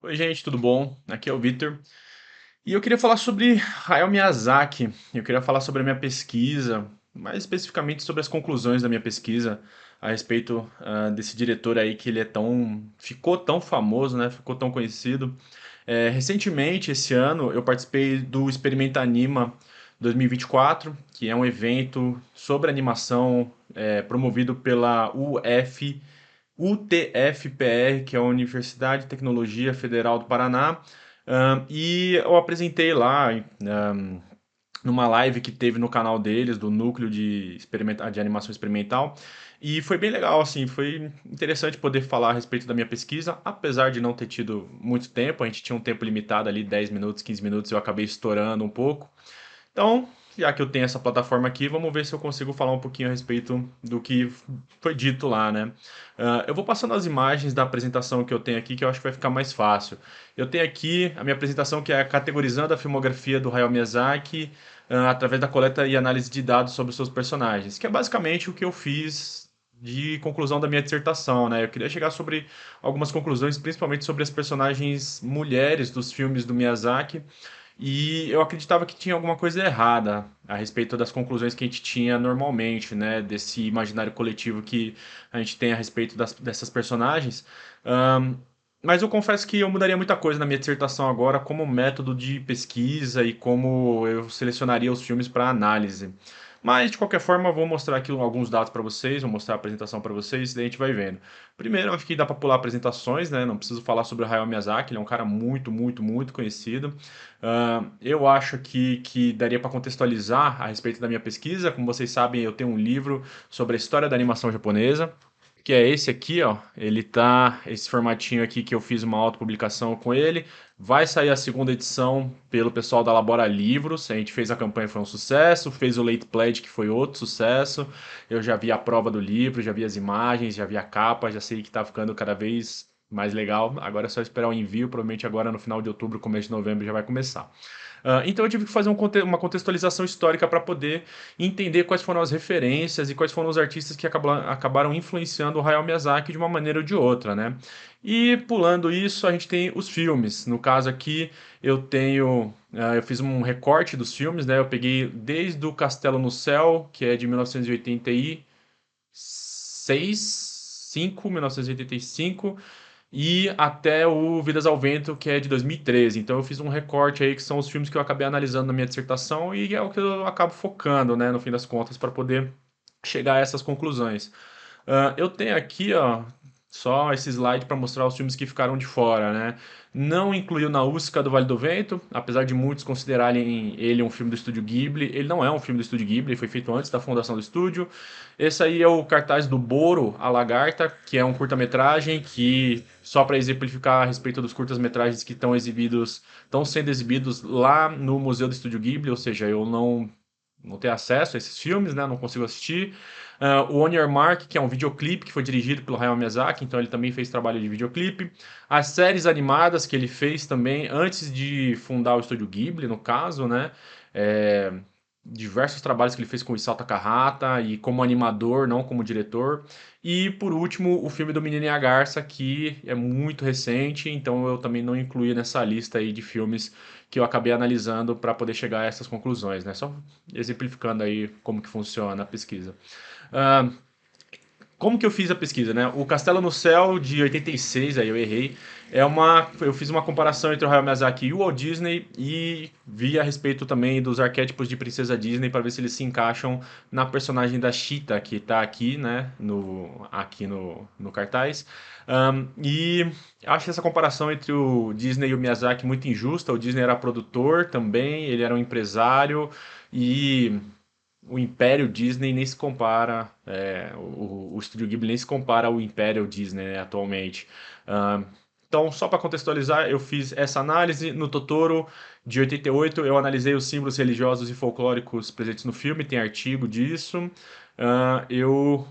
Oi, gente, tudo bom? Aqui é o Vitor. E eu queria falar sobre Hayao Miyazaki. Eu queria falar sobre a minha pesquisa, mais especificamente sobre as conclusões da minha pesquisa a respeito desse diretor aí que ele ficou tão famoso, né? Ficou tão conhecido. Recentemente, esse ano, eu participei do Experimenta Anima 2024, que é um evento sobre animação promovido pela UTFPR, que é a Universidade de Tecnologia Federal do Paraná, e eu apresentei lá numa live que teve no canal deles, do núcleo de animação experimental, e foi bem legal, assim, foi interessante poder falar a respeito da minha pesquisa, apesar de não ter tido muito tempo, a gente tinha um tempo limitado ali, 10 minutos, 15 minutos, eu acabei estourando um pouco, então, já que eu tenho essa plataforma aqui, vamos ver se eu consigo falar um pouquinho a respeito do que foi dito lá, né? Eu vou passando as imagens da apresentação que eu tenho aqui, que eu acho que vai ficar mais fácil. Eu tenho aqui a minha apresentação que é categorizando a filmografia do Hayao Miyazaki, através da coleta e análise de dados sobre os seus personagens, que é basicamente o que eu fiz de conclusão da minha dissertação, né? Eu queria chegar sobre algumas conclusões, principalmente sobre as personagens mulheres dos filmes do Miyazaki, e eu acreditava que tinha alguma coisa errada a respeito das conclusões que a gente tinha normalmente, né? Desse imaginário coletivo que a gente tem a respeito dessas personagens. Ahn, mas eu confesso que eu mudaria muita coisa na minha dissertação agora, como método de pesquisa e como eu selecionaria os filmes para análise. Mas, de qualquer forma, eu vou mostrar aqui alguns dados para vocês, vou mostrar a apresentação para vocês, e daí a gente vai vendo. Primeiro, eu acho que dá para pular apresentações, né? Não preciso falar sobre o Hayao Miyazaki, ele é um cara muito, muito, muito conhecido. Eu acho que daria para contextualizar a respeito da minha pesquisa. Como vocês sabem, eu tenho um livro sobre a história da animação japonesa, que é esse aqui, ó. Ele tá esse formatinho aqui que eu fiz uma autopublicação com ele. Vai sair a segunda edição pelo pessoal da Labora Livros. A gente fez a campanha, foi um sucesso. Fez o Late Pledge, que foi outro sucesso. Eu já vi a prova do livro, já vi as imagens, já vi a capa, já sei que tá ficando cada vez mais legal. Agora é só esperar o envio. Provavelmente agora no final de outubro, começo de novembro já vai começar. Então eu tive que fazer uma contextualização histórica para poder entender quais foram as referências e quais foram os artistas que acabaram influenciando o Hayao Miyazaki de uma maneira ou de outra, né? E pulando isso, a gente tem os filmes. No caso aqui, eu fiz um recorte dos filmes, né? Eu peguei desde o Castelo no Céu, que é de 1985, e até o Vidas ao Vento, que é de 2013. Então eu fiz um recorte aí que são os filmes que eu acabei analisando na minha dissertação e é o que eu acabo focando, né, no fim das contas, para poder chegar a essas conclusões. Eu tenho aqui, ó, só esse slide para mostrar os filmes que ficaram de fora, né? Não incluiu Nausicaa do Vale do Vento, apesar de muitos considerarem ele um filme do estúdio Ghibli. Ele não é um filme do estúdio Ghibli, ele foi feito antes da fundação do estúdio. Esse aí é o cartaz do Boro, a Lagarta, que é um curta-metragem que, só para exemplificar a respeito dos curtas-metragens que estão sendo exibidos lá no Museu do Estúdio Ghibli, ou seja, eu não tenho acesso a esses filmes, né? Não consigo assistir. O On Your Mark, que é um videoclipe que foi dirigido pelo Hayao Miyazaki, então ele também fez trabalho de videoclipe. As séries animadas que ele fez também antes de fundar o estúdio Ghibli, no caso, né? É, diversos trabalhos que ele fez com o Isao Takahata e como animador, não como diretor. E por último, o filme do Menino e a Garça, que é muito recente, então eu também não incluí nessa lista aí de filmes que eu acabei analisando para poder chegar a essas conclusões, né? Só exemplificando aí como que funciona a pesquisa. Ah, como que eu fiz a pesquisa, né? O Castelo no Céu de 86, aí eu errei. Eu fiz uma comparação entre o Hayao Miyazaki e o Walt Disney e vi a respeito também dos arquétipos de princesa Disney para ver se eles se encaixam na personagem da Cheetah que está aqui, né? No cartaz. E acho essa comparação entre o Disney e o Miyazaki muito injusta. O Disney era produtor também, ele era um empresário e o Império Disney nem se compara, o Estúdio Ghibli nem se compara ao Império Disney, né, atualmente. Ah, então, só para contextualizar, eu fiz essa análise no Totoro de 88. Eu analisei os símbolos religiosos e folclóricos presentes no filme, tem artigo disso. Eu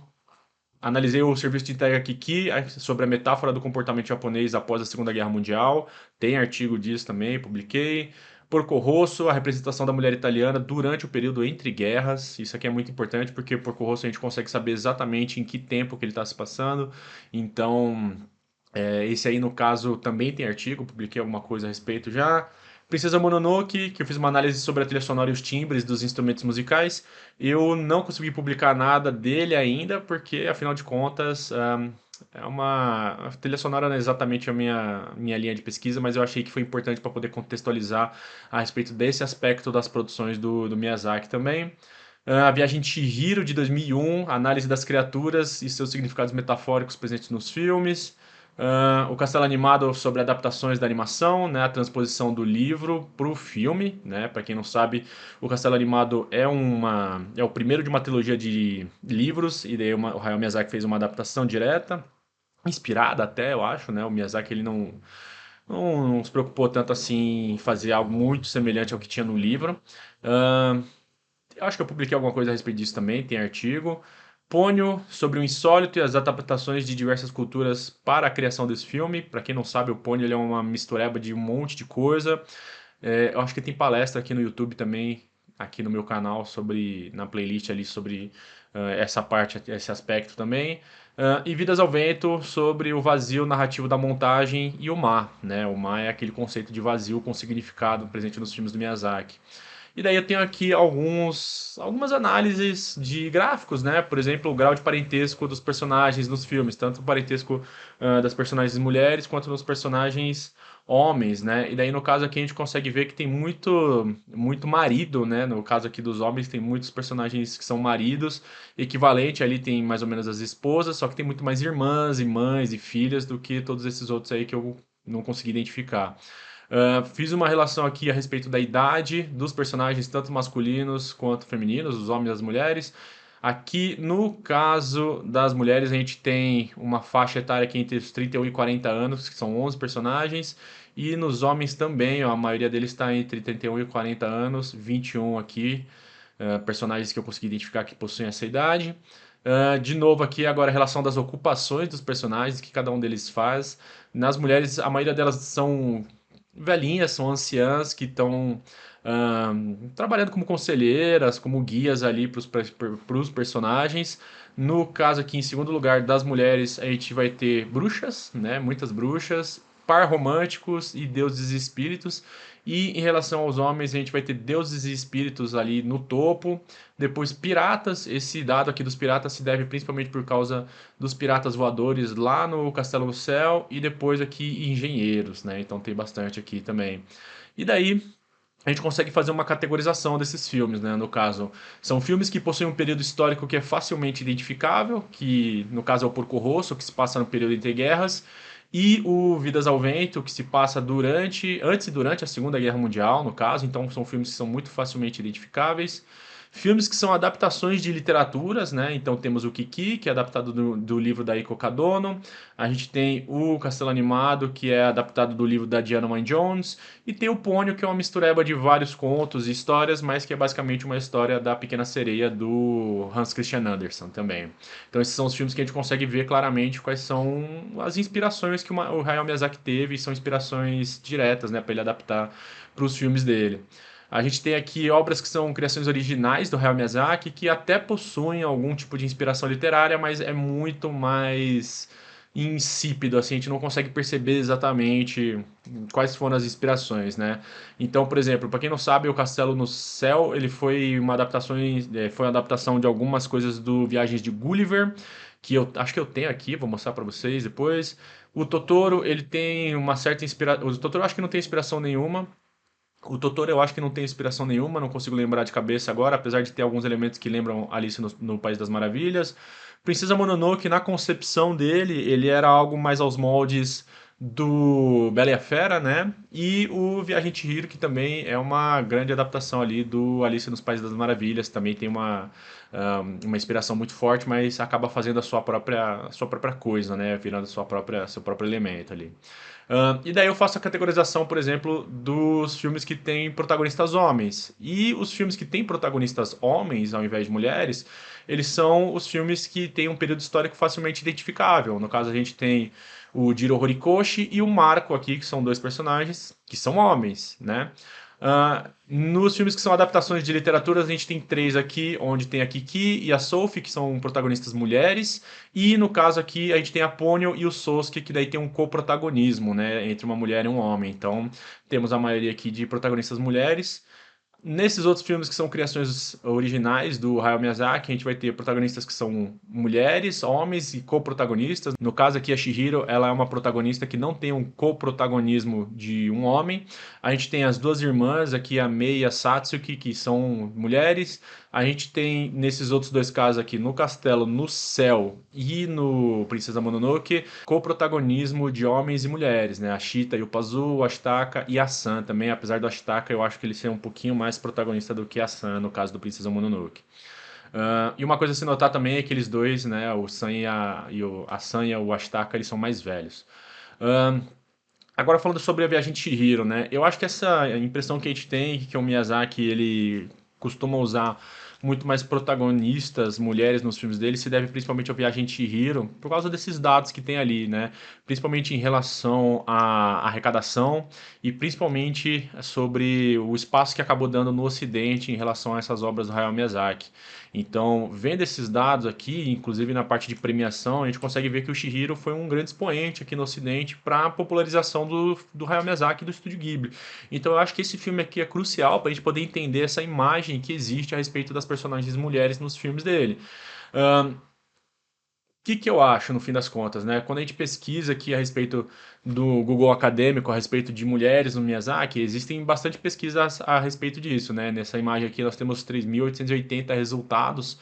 analisei o serviço de entrega Kiki sobre a metáfora do comportamento japonês após a Segunda Guerra Mundial. Tem artigo disso também, publiquei. Porco Rosso, a representação da mulher italiana durante o período entre guerras. Isso aqui é muito importante porque Porco Rosso a gente consegue saber exatamente em que tempo que ele está se passando. Então, Esse aí, no caso, também tem artigo, publiquei alguma coisa a respeito já. Princesa Mononoke, que eu fiz uma análise sobre a trilha sonora e os timbres dos instrumentos musicais. Eu não consegui publicar nada dele ainda, porque, afinal de contas, a trilha sonora não é exatamente a minha linha de pesquisa, mas eu achei que foi importante para poder contextualizar a respeito desse aspecto das produções do Miyazaki também. A Viagem de Chihiro, de 2001, análise das criaturas e seus significados metafóricos presentes nos filmes. O Castelo Animado sobre adaptações da animação, né, a transposição do livro para o filme, né, para quem não sabe, o Castelo Animado é o primeiro de uma trilogia de livros e daí o Hayao Miyazaki fez uma adaptação direta, inspirada até, eu acho, né, o Miyazaki ele não se preocupou tanto assim em fazer algo muito semelhante ao que tinha no livro. Uh, eu acho que eu publiquei alguma coisa a respeito disso também, tem artigo. Pônio sobre o insólito e as adaptações de diversas culturas para a criação desse filme. Para quem não sabe, o Pônio ele é uma mistureba de um monte de coisa. Eu acho que tem palestra aqui no YouTube também, aqui no meu canal, na playlist ali sobre essa parte, esse aspecto também. E Vidas ao Vento sobre o vazio narrativo da montagem e o mar, né? O mar é aquele conceito de vazio com significado presente nos filmes do Miyazaki. E daí eu tenho aqui algumas análises de gráficos, né? Por exemplo, o grau de parentesco dos personagens nos filmes, tanto o parentesco das personagens mulheres quanto dos personagens homens, né? E daí no caso aqui a gente consegue ver que tem muito marido, né? No caso aqui dos homens tem muitos personagens que são maridos, equivalente ali tem mais ou menos as esposas, só que tem muito mais irmãs e mães e filhas do que todos esses outros aí que eu não consegui identificar. Fiz uma relação aqui a respeito da idade dos personagens, tanto masculinos quanto femininos, os homens e as mulheres. Aqui, no caso das mulheres, a gente tem uma faixa etária aqui entre os 31 e 40 anos, que são 11 personagens. E nos homens também, ó, a maioria deles está entre 31 e 40 anos, 21 aqui, personagens que eu consegui identificar que possuem essa idade. De novo aqui agora a relação das ocupações dos personagens, que cada um deles faz. Nas mulheres, a maioria delas são velhinhas, são anciãs que estão trabalhando como conselheiras, como guias ali para os personagens. No caso aqui, em segundo lugar, das mulheres, a gente vai ter bruxas, né? Muitas bruxas, par românticos e deuses e espíritos. E em relação aos homens, a gente vai ter deuses e espíritos ali no topo. Depois, piratas. Esse dado aqui dos piratas se deve principalmente por causa dos piratas voadores lá no Castelo do Céu. E depois aqui, engenheiros, né? Então tem bastante aqui também. E daí, a gente consegue fazer uma categorização desses filmes, né? No caso, são filmes que possuem um período histórico que é facilmente identificável, que no caso é o Porco Rosso, que se passa no período entre guerras, e o Vidas ao Vento, que se passa antes e durante a Segunda Guerra Mundial, no caso, então são filmes que são muito facilmente identificáveis. Filmes que são adaptações de literaturas, né? Então temos o Kiki, que é adaptado do livro da Iko Kadono. A gente tem o Castelo Animado, que é adaptado do livro da Diana Wynne Jones. E tem o Pônio, que é uma mistureba de vários contos e histórias, mas que é basicamente uma história da Pequena Sereia do Hans Christian Andersen também. Então esses são os filmes que a gente consegue ver claramente quais são as inspirações que o Hayao Miyazaki teve, e são inspirações diretas, né, para ele adaptar para os filmes dele. A gente tem aqui obras que são criações originais do Hayao Miyazaki, que até possuem algum tipo de inspiração literária, mas é muito mais insípido, assim, a gente não consegue perceber exatamente quais foram as inspirações, né? Então, por exemplo, para quem não sabe, o Castelo no Céu, ele foi uma adaptação de algumas coisas do Viagens de Gulliver, que eu acho que eu tenho aqui, vou mostrar para vocês depois. O Totoro, ele tem uma certa inspiração, o Totoro eu acho que não tem inspiração nenhuma. O Totoro eu acho que não tem inspiração nenhuma, não consigo lembrar de cabeça agora, apesar de ter alguns elementos que lembram Alice no País das Maravilhas. Princesa Mononoke, na concepção dele, ele era algo mais aos moldes do Bela e a Fera, né? E o Viagem de Chihiro, que também é uma grande adaptação ali do Alice nos Países das Maravilhas, também tem uma inspiração muito forte, mas acaba fazendo a sua própria coisa, né? Virando seu próprio elemento ali. E daí eu faço a categorização, por exemplo, dos filmes que têm protagonistas homens. E os filmes que têm protagonistas homens ao invés de mulheres, eles são os filmes que têm um período histórico facilmente identificável. No caso, a gente tem o Jiro Horikoshi e o Marco aqui, que são dois personagens que são homens, né? Nos filmes que são adaptações de literatura, a gente tem três aqui, onde tem a Kiki e a Sophie, que são protagonistas mulheres, e no caso aqui a gente tem a Ponyo e o Sosuke, que daí tem um coprotagonismo, né, entre uma mulher e um homem. Então temos a maioria aqui de protagonistas mulheres. Nesses outros filmes que são criações originais do Hayao Miyazaki, a gente vai ter protagonistas que são mulheres, homens e co-protagonistas. No caso aqui, a Chihiro, ela é uma protagonista que não tem um co-protagonismo de um homem. A gente tem as duas irmãs aqui, a Mei e a Satsuki, que são mulheres. A gente tem, nesses outros dois casos aqui, no Castelo, no Céu e no Princesa Mononoke, co-protagonismo de homens e mulheres, né? A Chita e o Pazu, o Ashitaka e a San também, apesar do Ashitaka eu acho que ele ser um pouquinho mais protagonista do que a San, no caso do Princesa Mononoke. E uma coisa a se notar também é que eles dois, né, o San a San e o Ashitaka, eles são mais velhos. Uh, Agora falando sobre a Viagem de Chihiro, né? Eu acho que essa impressão que a gente tem, que o Miyazaki ele costuma usar muito mais protagonistas, mulheres nos filmes dele, se deve principalmente ao Viagem de Chihiro, por causa desses dados que tem ali, né? Principalmente em relação à arrecadação e principalmente sobre o espaço que acabou dando no Ocidente em relação a essas obras do Hayao Miyazaki. Então, vendo esses dados aqui, inclusive na parte de premiação, a gente consegue ver que o Chihiro foi um grande expoente aqui no Ocidente para a popularização do Hayao Miyazaki e do Estúdio Ghibli. Então, eu acho que esse filme aqui é crucial para a gente poder entender essa imagem que existe a respeito das personagens mulheres nos filmes dele. Ahn, que eu acho, no fim das contas, né? Quando a gente pesquisa aqui a respeito do Google Acadêmico, a respeito de mulheres no Miyazaki, existem bastante pesquisas a respeito disso, né? Nessa imagem aqui nós temos 3.880 resultados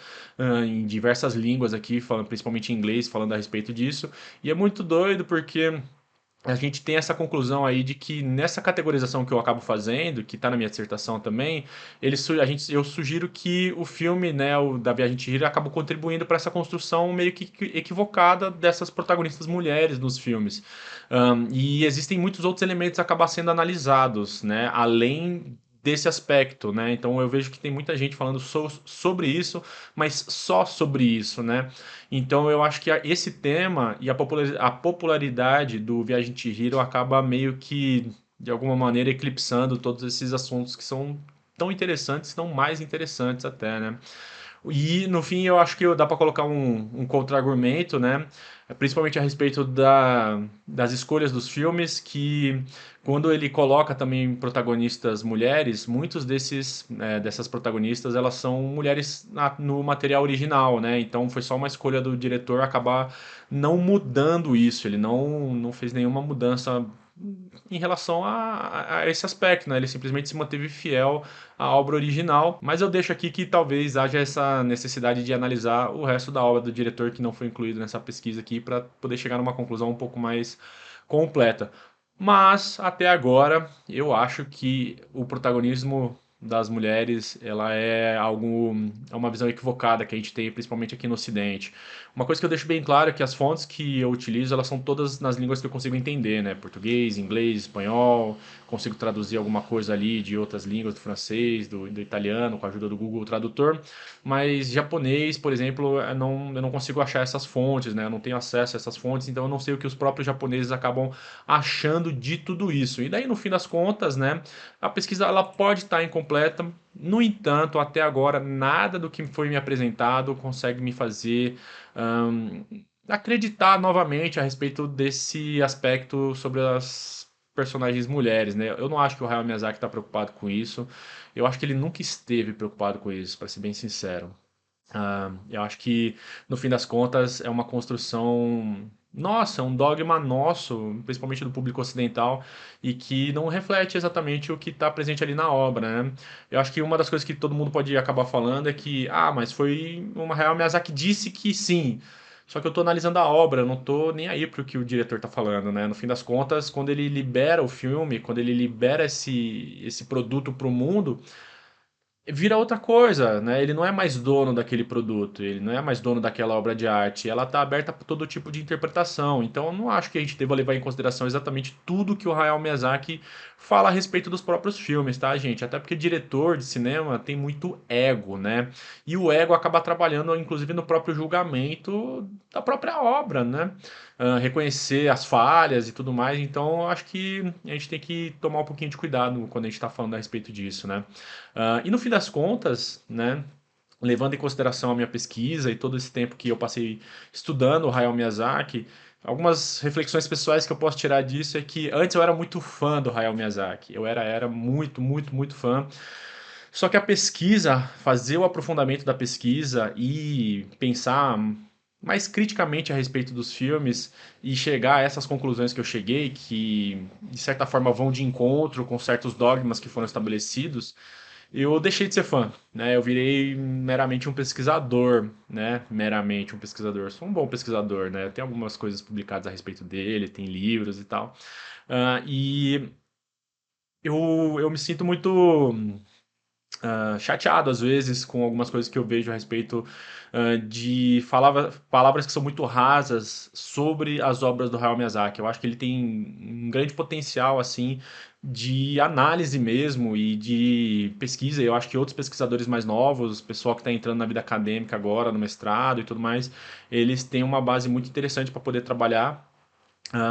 em diversas línguas aqui, falando, principalmente em inglês, falando a respeito disso. E é muito doido porque a gente tem essa conclusão aí de que nessa categorização que eu acabo fazendo, que está na minha dissertação também, eu sugiro que o filme, né, o da Viagem de Chihiro, acabou contribuindo para essa construção meio que equivocada dessas protagonistas mulheres nos filmes. E existem muitos outros elementos a acabar sendo analisados, né, além desse aspecto, né? Então eu vejo que tem muita gente falando sobre isso, mas só sobre isso, né? Então eu acho que esse tema e a popularidade do Viagem de Chihiro acaba meio que, de alguma maneira, eclipsando todos esses assuntos que são tão interessantes, tão mais interessantes até, né? E no fim eu acho que dá para colocar um contra-argumento, né? Principalmente a respeito das escolhas dos filmes, que quando ele coloca também protagonistas mulheres, muitos dessas protagonistas elas são mulheres no material original, né? Então foi só uma escolha do diretor acabar não mudando isso, ele não fez nenhuma mudança em relação a esse aspecto, né? Ele simplesmente se manteve fiel à obra original, mas eu deixo aqui que talvez haja essa necessidade de analisar o resto da obra do diretor que não foi incluído nessa pesquisa aqui para poder chegar numa conclusão um pouco mais completa. Mas até agora eu acho que o protagonismo das mulheres, ela é uma visão equivocada que a gente tem, principalmente aqui no Ocidente. Uma coisa que eu deixo bem claro é que as fontes que eu utilizo, elas são todas nas línguas que eu consigo entender, né? Português, inglês, espanhol, consigo traduzir alguma coisa ali de outras línguas, do francês, do italiano, com a ajuda do Google Tradutor, mas japonês, por exemplo, eu não consigo achar essas fontes, né? Eu não tenho acesso a essas fontes, então eu não sei o que os próprios japoneses acabam achando de tudo isso. E daí, no fim das contas, né, a pesquisa ela pode estar incompleta. No entanto, até agora, nada do que foi me apresentado consegue me fazer hum, acreditar novamente a respeito desse aspecto sobre as personagens mulheres, né? Eu não acho que o Hayao Miyazaki está preocupado com isso. Eu acho que ele nunca esteve preocupado com isso, para ser bem sincero. Eu acho que, no fim das contas, é uma construção nossa, um dogma nosso, principalmente do público ocidental, e que não reflete exatamente o que está presente ali na obra, né? Eu acho que uma das coisas que todo mundo pode acabar falando é que, mas foi uma Hayao Miyazaki disse que sim. Só que eu estou analisando a obra, eu não estou nem aí para o que o diretor está falando, né? No fim das contas, quando ele libera o filme, quando ele libera esse produto para o mundo, vira outra coisa, né? Ele não é mais dono daquele produto, ele não é mais dono daquela obra de arte. Ela está aberta para todo tipo de interpretação. Então, eu não acho que a gente deva levar em consideração exatamente tudo que o Hayao Miyazaki fala a respeito dos próprios filmes, tá, gente? Até porque diretor de cinema tem muito ego, né? E o ego acaba trabalhando, inclusive, no próprio julgamento da própria obra, né? reconhecer as falhas e tudo mais. Então, eu acho que a gente tem que tomar um pouquinho de cuidado quando a gente está falando a respeito disso, né? E no fim das contas, né? Levando em consideração a minha pesquisa e todo esse tempo que eu passei estudando o Hayao Miyazaki, algumas reflexões pessoais que eu posso tirar disso é que antes eu era muito fã do Hayao Miyazaki. Eu era muito, muito, muito fã. Só que a pesquisa, fazer o aprofundamento da pesquisa e pensar mais criticamente a respeito dos filmes e chegar a essas conclusões que eu cheguei, que de certa forma vão de encontro com certos dogmas que foram estabelecidos, eu deixei de ser fã, né? Eu virei meramente um pesquisador, né? Meramente um pesquisador. Sou um bom pesquisador, né? Tem algumas coisas publicadas a respeito dele, tem livros e tal. E eu me sinto muito chateado às vezes com algumas coisas que eu vejo a respeito de palavras que são muito rasas sobre as obras do Hayao Miyazaki. Eu acho que ele tem um grande potencial assim de análise mesmo e de pesquisa. Eu acho que outros pesquisadores mais novos, pessoal que está entrando na vida acadêmica agora, no mestrado e tudo mais, eles têm uma base muito interessante para poder trabalhar,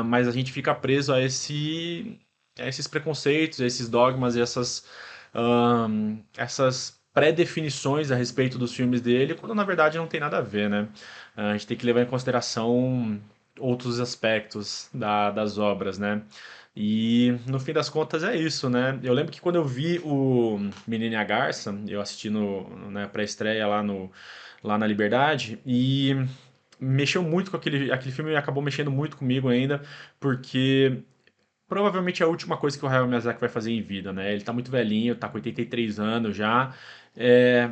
mas a gente fica preso a esses preconceitos, a esses dogmas e essas pré-definições a respeito dos filmes dele, quando na verdade não tem nada a ver, né? A gente tem que levar em consideração outros aspectos das obras, né? E no fim das contas é isso, né? Eu lembro que quando eu vi o Menino e a Garça, eu assisti na pré-estreia lá na Liberdade, e mexeu muito com aquele filme e acabou mexendo muito comigo ainda, porque provavelmente é a última coisa que o Hayao Miyazaki vai fazer em vida, né? Ele tá muito velhinho, tá com 83 anos já, é,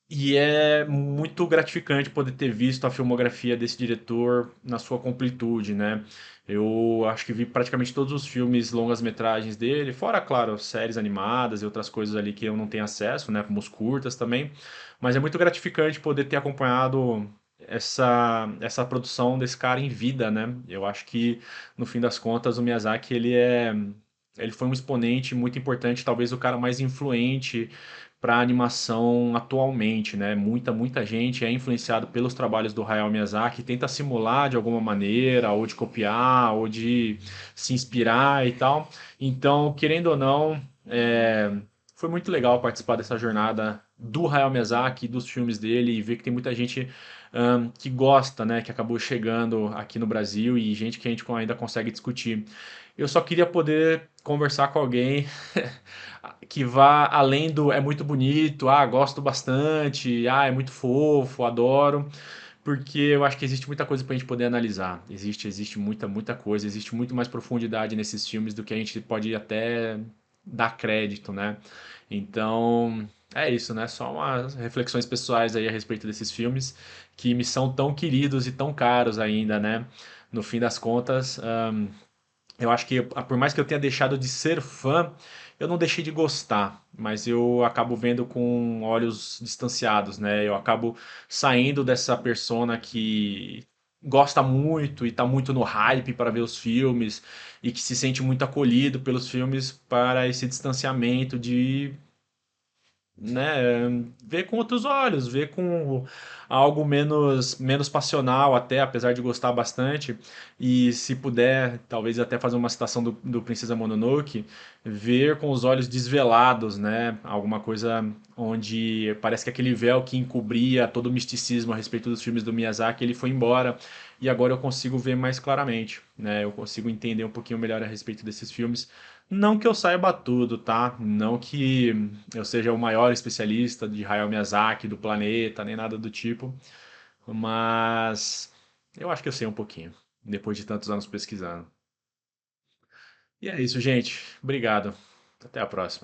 e é muito gratificante poder ter visto a filmografia desse diretor na sua completude, né? Eu acho que vi praticamente todos os filmes longas-metragens dele, fora, claro, séries animadas e outras coisas ali que eu não tenho acesso, né? Como os curtas também. Mas é muito gratificante poder ter acompanhado essa produção desse cara em vida, né? Eu acho que, no fim das contas, o Miyazaki, ele foi um exponente muito importante, talvez o cara mais influente para animação atualmente, né? Muita gente é influenciado pelos trabalhos do Hayao Miyazaki, tenta simular de alguma maneira, ou de copiar, ou de se inspirar e tal. Então, querendo ou não, foi muito legal participar dessa jornada do Hayao Miyazaki, dos filmes dele, e ver que tem muita gente que gosta, né? Que acabou chegando aqui no Brasil e gente que a gente ainda consegue discutir. Eu só queria poder conversar com alguém que vá além do é muito bonito, gosto bastante, é muito fofo, adoro, porque eu acho que existe muita coisa pra gente poder analisar. Existe muita coisa, existe muito mais profundidade nesses filmes do que a gente pode até dar crédito, né? Então, é isso, né? Só umas reflexões pessoais aí a respeito desses filmes que me são tão queridos e tão caros ainda, né? No fim das contas, eu acho que, por mais que eu tenha deixado de ser fã, eu não deixei de gostar, mas eu acabo vendo com olhos distanciados, né? Eu acabo saindo dessa persona que gosta muito e tá muito no hype para ver os filmes e que se sente muito acolhido pelos filmes para esse distanciamento de, né, ver com outros olhos, ver com algo menos passional até, apesar de gostar bastante, e se puder, talvez até fazer uma citação do Princesa Mononoke, ver com os olhos desvelados, né, alguma coisa onde parece que aquele véu que encobria todo o misticismo a respeito dos filmes do Miyazaki, ele foi embora, e agora eu consigo ver mais claramente, né, eu consigo entender um pouquinho melhor a respeito desses filmes, não que eu saiba tudo, tá? Não que eu seja o maior especialista de Hayao Miyazaki do planeta, nem nada do tipo, mas eu acho que eu sei um pouquinho, depois de tantos anos pesquisando. E é isso, gente. Obrigado. Até a próxima.